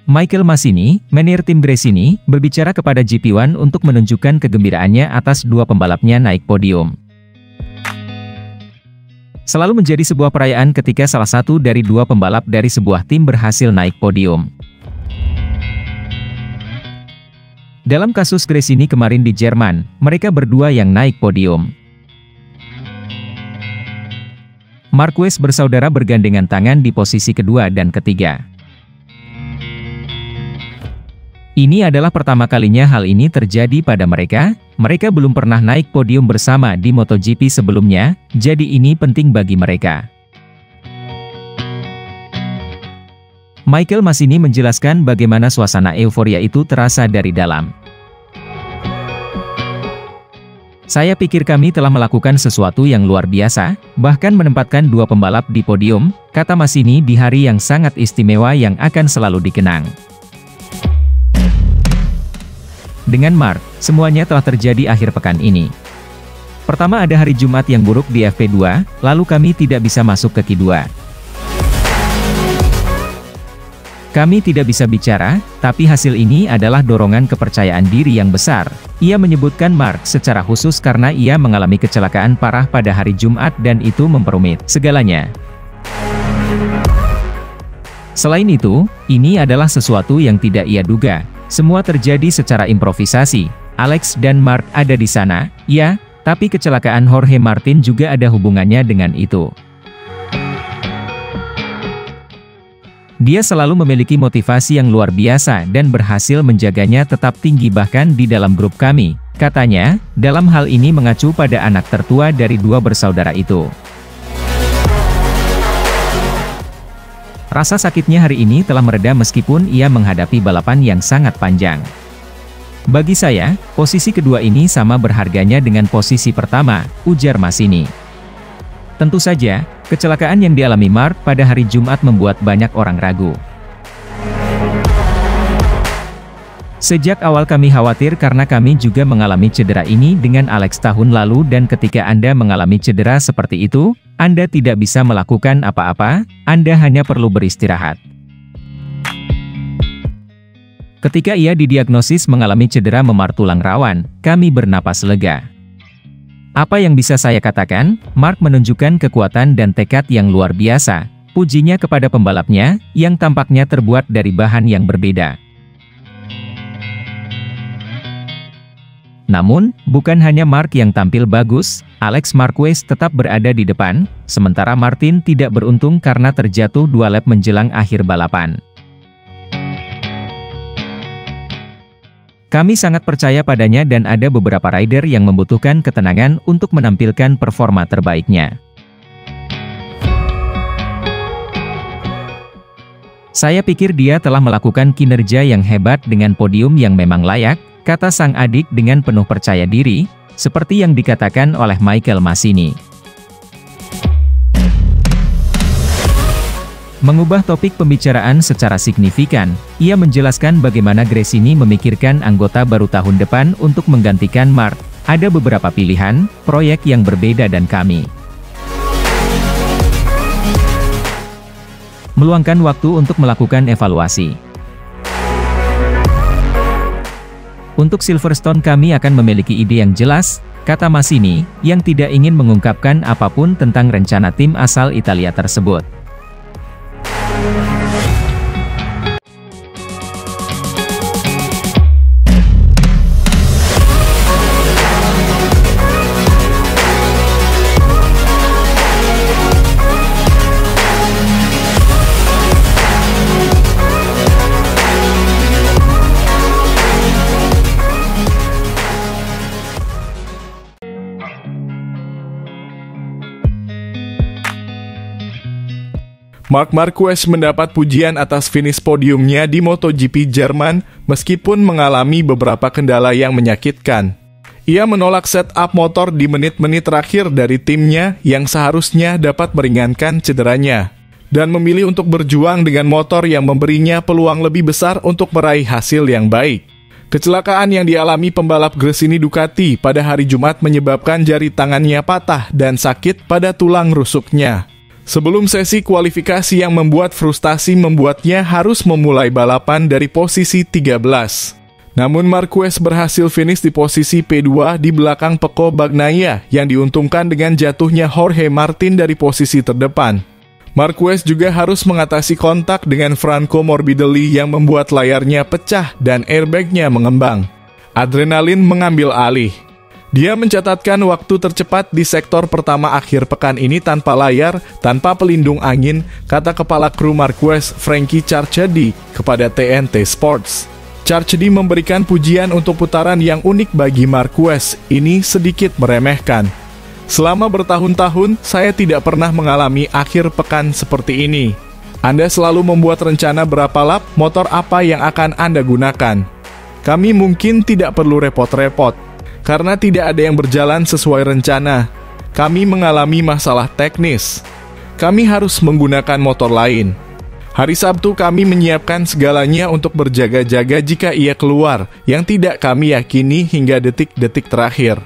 Michael Massini, manajer tim Gresini, berbicara kepada GP1 untuk menunjukkan kegembiraannya atas dua pembalapnya naik podium. Selalu menjadi sebuah perayaan ketika salah satu dari dua pembalap dari sebuah tim berhasil naik podium. Dalam kasus Gresini kemarin di Jerman, mereka berdua yang naik podium. Marquez bersaudara bergandengan tangan di posisi kedua dan ketiga. Ini adalah pertama kalinya hal ini terjadi pada mereka. Mereka belum pernah naik podium bersama di MotoGP sebelumnya, jadi ini penting bagi mereka. Michael Massini menjelaskan bagaimana suasana euforia itu terasa dari dalam. Saya pikir kami telah melakukan sesuatu yang luar biasa, bahkan menempatkan dua pembalap di podium, kata Massini di hari yang sangat istimewa yang akan selalu dikenang. Dengan Marc, semuanya telah terjadi akhir pekan ini. Pertama ada hari Jumat yang buruk di FP2, lalu kami tidak bisa masuk ke Q2. Kami tidak bisa bicara, tapi hasil ini adalah dorongan kepercayaan diri yang besar. Ia menyebutkan Marc secara khusus karena ia mengalami kecelakaan parah pada hari Jumat dan itu memperumit segalanya. Selain itu, ini adalah sesuatu yang tidak ia duga. Semua terjadi secara improvisasi. Alex dan Marc ada di sana, ya, tapi kecelakaan Jorge Martin juga ada hubungannya dengan itu. Dia selalu memiliki motivasi yang luar biasa dan berhasil menjaganya tetap tinggi bahkan di dalam grup kami, katanya, dalam hal ini mengacu pada anak tertua dari dua bersaudara itu. Rasa sakitnya hari ini telah mereda meskipun ia menghadapi balapan yang sangat panjang. Bagi saya, posisi kedua ini sama berharganya dengan posisi pertama, ujar Massini. Tentu saja, kecelakaan yang dialami Marc pada hari Jumat membuat banyak orang ragu. Sejak awal kami khawatir karena kami juga mengalami cedera ini dengan Alex tahun lalu dan ketika Anda mengalami cedera seperti itu, Anda tidak bisa melakukan apa-apa, Anda hanya perlu beristirahat. Ketika ia didiagnosis mengalami cedera memar tulang rawan, kami bernapas lega. Apa yang bisa saya katakan, Marc menunjukkan kekuatan dan tekad yang luar biasa, pujinya kepada pembalapnya, yang tampaknya terbuat dari bahan yang berbeda. Namun, bukan hanya Marc yang tampil bagus, Alex Marquez tetap berada di depan, sementara Martin tidak beruntung karena terjatuh 2 lap menjelang akhir balapan. Kami sangat percaya padanya dan ada beberapa rider yang membutuhkan ketenangan untuk menampilkan performa terbaiknya. Saya pikir dia telah melakukan kinerja yang hebat dengan podium yang memang layak, kata sang adik dengan penuh percaya diri, seperti yang dikatakan oleh Michael Massini. Mengubah topik pembicaraan secara signifikan, ia menjelaskan bagaimana Gresini memikirkan anggota baru tahun depan untuk menggantikan Marc. Ada beberapa pilihan, proyek yang berbeda dan kami meluangkan waktu untuk melakukan evaluasi. Untuk Silverstone kami akan memiliki ide yang jelas, kata Massini, yang tidak ingin mengungkapkan apapun tentang rencana tim asal Italia tersebut. Marc Marquez mendapat pujian atas finish podiumnya di MotoGP Jerman meskipun mengalami beberapa kendala yang menyakitkan. Ia menolak setup motor di menit-menit terakhir dari timnya yang seharusnya dapat meringankan cederanya, dan memilih untuk berjuang dengan motor yang memberinya peluang lebih besar untuk meraih hasil yang baik. Kecelakaan yang dialami pembalap Gresini Ducati pada hari Jumat menyebabkan jari tangannya patah dan sakit pada tulang rusuknya. Sebelum sesi kualifikasi yang membuat frustasi membuatnya harus memulai balapan dari posisi 13. Namun Marquez berhasil finish di posisi P2 di belakang Pecco Bagnaia yang diuntungkan dengan jatuhnya Jorge Martin dari posisi terdepan. Marquez juga harus mengatasi kontak dengan Franco Morbidelli yang membuat layarnya pecah dan airbagnya mengembang. Adrenalin mengambil alih. Dia mencatatkan waktu tercepat di sektor pertama akhir pekan ini tanpa layar, tanpa pelindung angin, kata kepala kru Marquez, Frankie Charchedi, kepada TNT Sports. Charchedi memberikan pujian untuk putaran yang unik bagi Marquez, ini sedikit meremehkan. Selama bertahun-tahun, saya tidak pernah mengalami akhir pekan seperti ini. Anda selalu membuat rencana berapa lap, motor apa yang akan Anda gunakan. Kami mungkin tidak perlu repot-repot, karena tidak ada yang berjalan sesuai rencana. Kami mengalami masalah teknis. Kami harus menggunakan motor lain. Hari Sabtu kami menyiapkan segalanya untuk berjaga-jaga jika ia keluar, yang tidak kami yakini hingga detik-detik terakhir.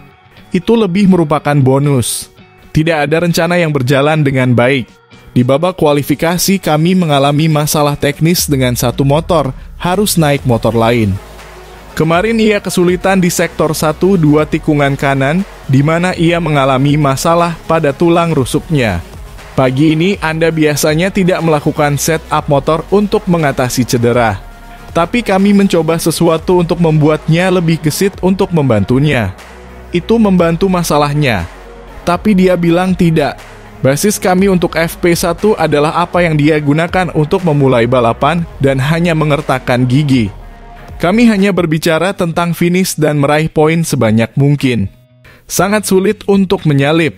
Itu lebih merupakan bonus. Tidak ada rencana yang berjalan dengan baik. Di babak kualifikasi kami mengalami masalah teknis dengan satu motor, harus naik motor lain. Kemarin ia kesulitan di sektor 1-2 tikungan kanan, di mana ia mengalami masalah pada tulang rusuknya. Pagi ini Anda biasanya tidak melakukan setup motor untuk mengatasi cedera. Tapi kami mencoba sesuatu untuk membuatnya lebih gesit untuk membantunya. Itu membantu masalahnya. Tapi dia bilang tidak. Basis kami untuk FP1 adalah apa yang dia gunakan untuk memulai balapan dan hanya mengertakkan gigi. Kami hanya berbicara tentang finish dan meraih poin sebanyak mungkin. Sangat sulit untuk menyalip.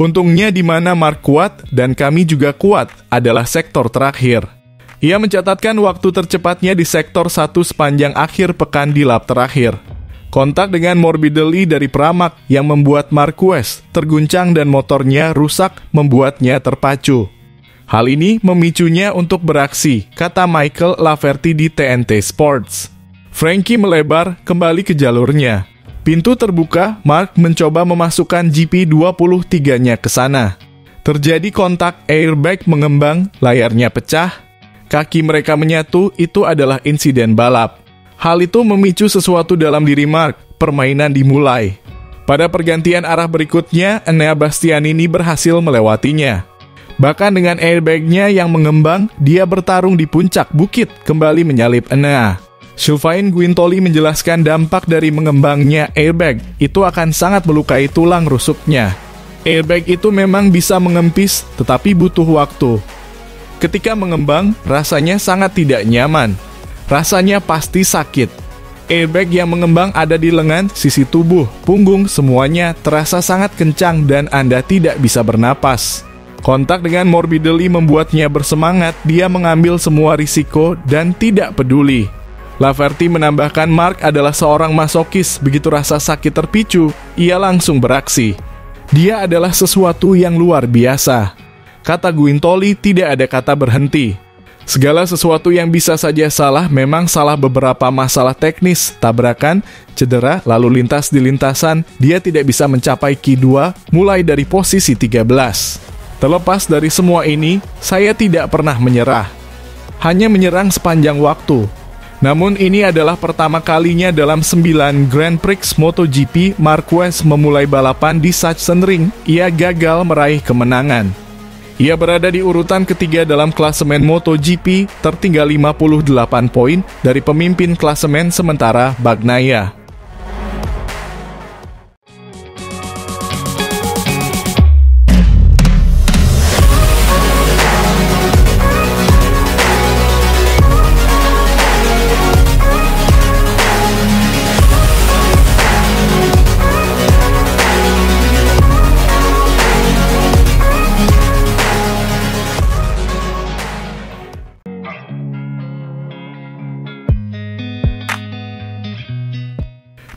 Untungnya di mana Mark kuat dan kami juga kuat adalah sektor terakhir. Ia mencatatkan waktu tercepatnya di sektor 1 sepanjang akhir pekan di lap terakhir. Kontak dengan Morbidelli dari Pramac yang membuat Marquez terguncang dan motornya rusak membuatnya terpacu. Hal ini memicunya untuk beraksi, kata Michael Laverty di TNT Sports. Frankie melebar kembali ke jalurnya. Pintu terbuka, Mark mencoba memasukkan GP23-nya ke sana. Terjadi kontak, airbag mengembang, layarnya pecah, kaki mereka menyatu, itu adalah insiden balap. Hal itu memicu sesuatu dalam diri Mark, permainan dimulai. Pada pergantian arah berikutnya, Enea Bastianini berhasil melewatinya. Bahkan dengan airbagnya yang mengembang, dia bertarung di puncak bukit, kembali menyalip Enea. Sylvain Guintoli menjelaskan dampak dari mengembangnya airbag itu akan sangat melukai tulang rusuknya. Airbag itu memang bisa mengempis, tetapi butuh waktu. Ketika mengembang, rasanya sangat tidak nyaman. Rasanya pasti sakit. Airbag yang mengembang ada di lengan, sisi tubuh, punggung, semuanya terasa sangat kencang dan Anda tidak bisa bernapas. Kontak dengan Morbidelli membuatnya bersemangat, dia mengambil semua risiko dan tidak peduli. Laverty menambahkan Mark adalah seorang masokis, begitu rasa sakit terpicu, ia langsung beraksi. Dia adalah sesuatu yang luar biasa. Kata Guintoli, tidak ada kata berhenti. Segala sesuatu yang bisa saja salah, memang salah beberapa masalah teknis, tabrakan, cedera, lalu lintas di lintasan, dia tidak bisa mencapai Q2 mulai dari posisi 13. Terlepas dari semua ini, saya tidak pernah menyerah. Hanya menyerang sepanjang waktu. Namun ini adalah pertama kalinya dalam 9 Grand Prix MotoGP Marquez memulai balapan di Sachsenring, ia gagal meraih kemenangan. Ia berada di urutan ketiga dalam klasemen MotoGP, tertinggal 58 poin dari pemimpin klasemen sementara Bagnaia.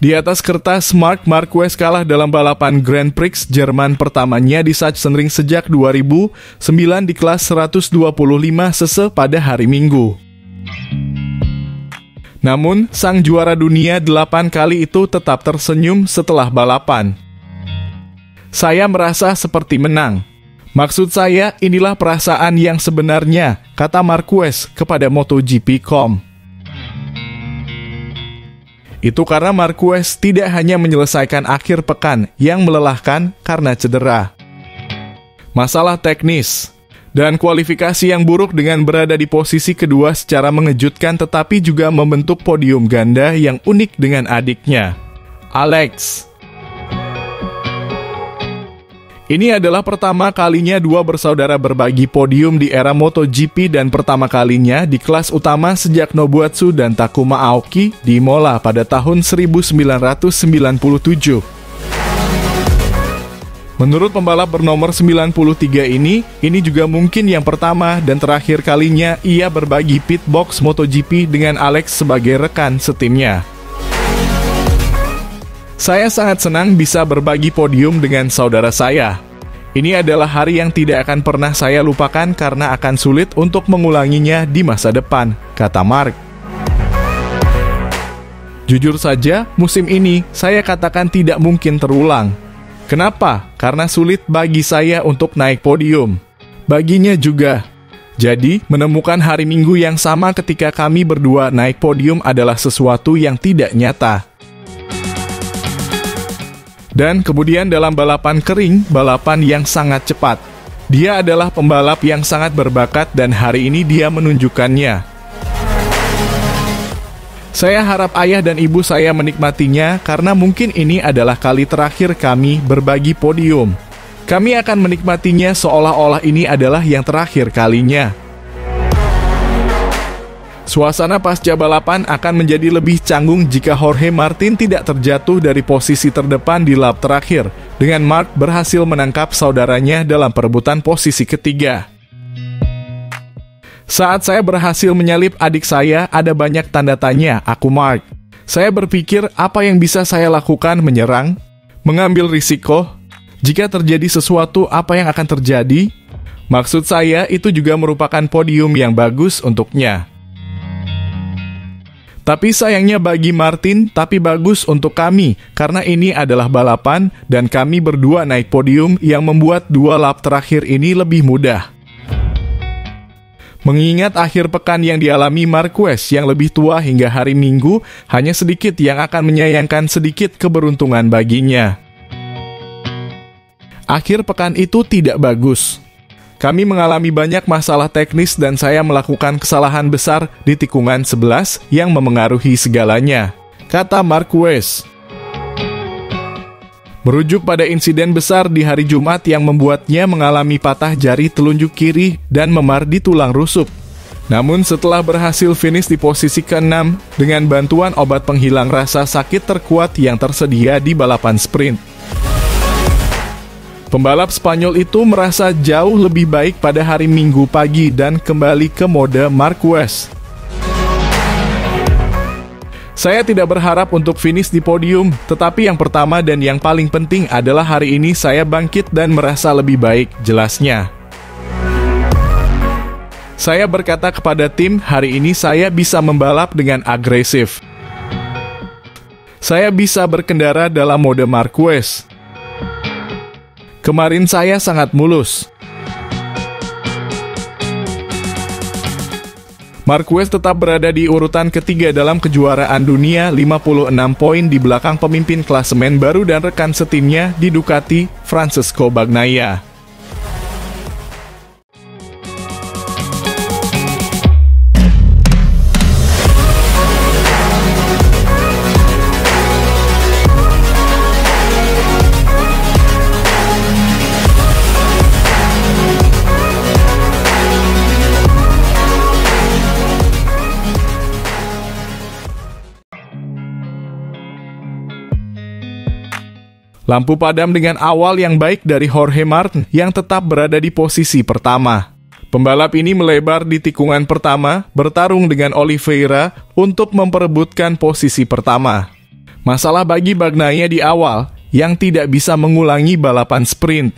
Di atas kertas, Marc Marquez kalah dalam balapan Grand Prix Jerman pertamanya di Sachsenring sejak 2009 di kelas 125 cc pada hari Minggu. Namun, sang juara dunia 8 kali itu tetap tersenyum setelah balapan. Saya merasa seperti menang. Maksud saya, inilah perasaan yang sebenarnya, kata Marquez kepada MotoGP.com. Itu karena Marquez tidak hanya menyelesaikan akhir pekan yang melelahkan karena cedera, masalah teknis, dan kualifikasi yang buruk dengan berada di posisi kedua secara mengejutkan, tetapi juga membentuk podium ganda yang unik dengan adiknya, Alex. Ini adalah pertama kalinya dua bersaudara berbagi podium di era MotoGP dan pertama kalinya di kelas utama sejak Nobuatsu dan Takuma Aoki di Imola pada tahun 1997. Menurut pembalap bernomor 93 ini juga mungkin yang pertama dan terakhir kalinya ia berbagi pit box MotoGP dengan Alex sebagai rekan setimnya. Saya sangat senang bisa berbagi podium dengan saudara saya. Ini adalah hari yang tidak akan pernah saya lupakan karena akan sulit untuk mengulanginya di masa depan, kata Mark. Jujur saja, musim ini saya katakan tidak mungkin terulang. Kenapa? Karena sulit bagi saya untuk naik podium. Baginya juga. Jadi, menemukan hari Minggu yang sama ketika kami berdua naik podium adalah sesuatu yang tidak nyata. Dan kemudian dalam balapan kering, balapan yang sangat cepat. Dia adalah pembalap yang sangat berbakat dan hari ini dia menunjukkannya. Saya harap ayah dan ibu saya menikmatinya karena mungkin ini adalah kali terakhir kami berbagi podium. Kami akan menikmatinya seolah-olah ini adalah yang terakhir kalinya. Suasana pasca balapan akan menjadi lebih canggung jika Jorge Martin tidak terjatuh dari posisi terdepan di lap terakhir, dengan Mark berhasil menangkap saudaranya dalam perebutan posisi ketiga. Saat saya berhasil menyalip adik saya, ada banyak tanda tanya, aku Mark. Saya berpikir apa yang bisa saya lakukan, menyerang, mengambil risiko. Jika terjadi sesuatu, apa yang akan terjadi? Maksud saya, itu juga merupakan podium yang bagus untuknya. Tapi sayangnya bagi Martin, tapi bagus untuk kami, karena ini adalah balapan, dan kami berdua naik podium yang membuat dua lap terakhir ini lebih mudah. Mengingat akhir pekan yang dialami Marquez yang lebih tua hingga hari Minggu, hanya sedikit yang akan menyayangkan sedikit keberuntungan baginya. Akhir pekan itu tidak bagus. Kami mengalami banyak masalah teknis dan saya melakukan kesalahan besar di tikungan 11 yang memengaruhi segalanya, kata Marquez. Merujuk pada insiden besar di hari Jumat yang membuatnya mengalami patah jari telunjuk kiri dan memar di tulang rusuk. Namun setelah berhasil finish di posisi ke-6 dengan bantuan obat penghilang rasa sakit terkuat yang tersedia di balapan sprint. Pembalap Spanyol itu merasa jauh lebih baik pada hari Minggu pagi dan kembali ke mode Marquez. Saya tidak berharap untuk finish di podium, tetapi yang pertama dan yang paling penting adalah hari ini saya bangkit dan merasa lebih baik, jelasnya. Saya berkata kepada tim, hari ini saya bisa membalap dengan agresif. Saya bisa berkendara dalam mode Marquez. Kemarin saya sangat mulus. Marquez tetap berada di urutan ketiga dalam kejuaraan dunia, 56 poin di belakang pemimpin klasemen baru dan rekan setimnya di Ducati, Francesco Bagnaia. Lampu padam dengan awal yang baik dari Jorge Martin yang tetap berada di posisi pertama. Pembalap ini melebar di tikungan pertama, bertarung dengan Oliveira untuk memperebutkan posisi pertama. Masalah bagi Bagnaia di awal, yang tidak bisa mengulangi balapan sprint.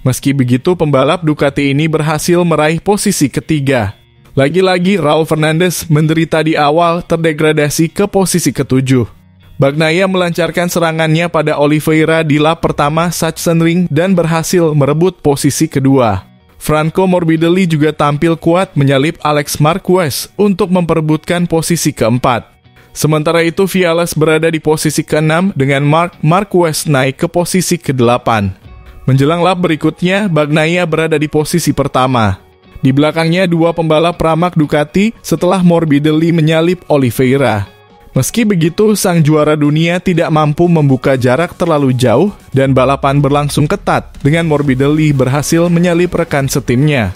Meski begitu, pembalap Ducati ini berhasil meraih posisi ketiga. Lagi-lagi Raul Fernandez menderita di awal, terdegradasi ke posisi ketujuh. Bagnaia melancarkan serangannya pada Oliveira di lap pertama Sachsenring dan berhasil merebut posisi kedua. Franco Morbidelli juga tampil kuat menyalip Alex Marquez untuk memperebutkan posisi keempat. Sementara itu Viales berada di posisi ke-6 dengan Marc Marquez naik ke posisi ke-8. Menjelang lap berikutnya, Bagnaia berada di posisi pertama. Di belakangnya dua pembalap Pramac Ducati setelah Morbidelli menyalip Oliveira. Meski begitu, sang juara dunia tidak mampu membuka jarak terlalu jauh dan balapan berlangsung ketat dengan Morbidelli berhasil menyalip rekan setimnya.